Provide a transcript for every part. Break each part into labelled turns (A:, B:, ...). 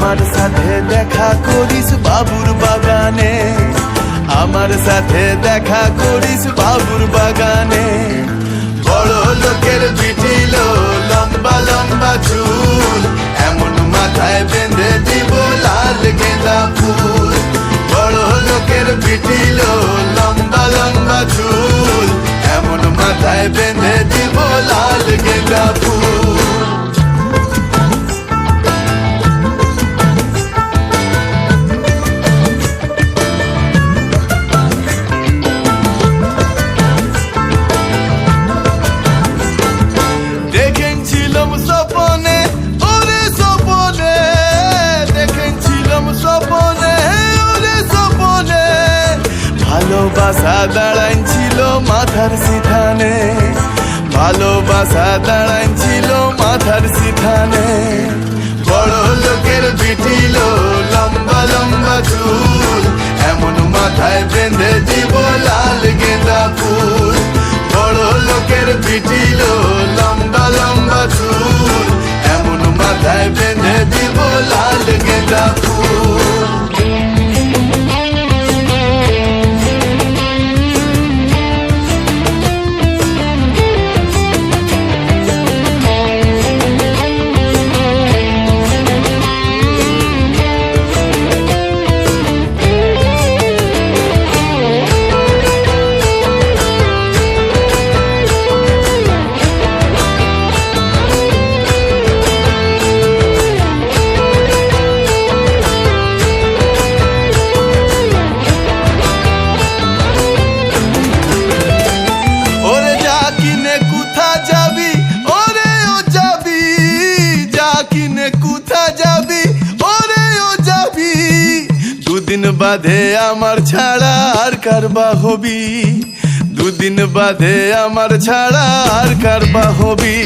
A: আমার সাথে দেখা করিস বাবুর বাগানে, আমার সাথে দেখা করিস বাবুর বাগানে। বড় লোকের বিটিল লম্বা লম্বা চুল, এমন মাথায় বেঁধে দিব লাল গেঁদা ফুল। বড় লোকের বিটিল লম্বা লম্বা চুল, এমন মাথায় বেঁধে দিব লাল গেঁদা ফুল। দেখেছিলাম স্বপনে, ওরে স্বপনে, দেখেছিলাম স্বপনে, ওরে স্বপনে। ভালোবাসা দাঁড়াইছিল মাথার সিথানে, ভালোবাসা দাঁড়াইছিল মাথার সিথানে। বড় লোকের বিটিল লম্বা লম্বা চুল, এমন মাথায় বেঁধে দিব লাল গেঁদা ফুল। বড় লোকের বিটিল লম্বা লম্বা চুল, এমন মাথায় বেঁধে দিব লাল গেঁদা ফুল। দুদিন বাদে আমার ছাড়া আর কারবা হবি, দুদিন বাদে আমার ছাড়া আর কারবা হবি।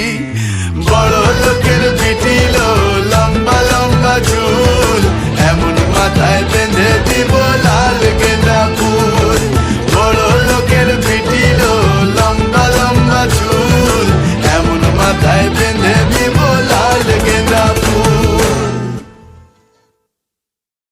A: বড় লোকের বিটিল লম্বা লম্বা চুল,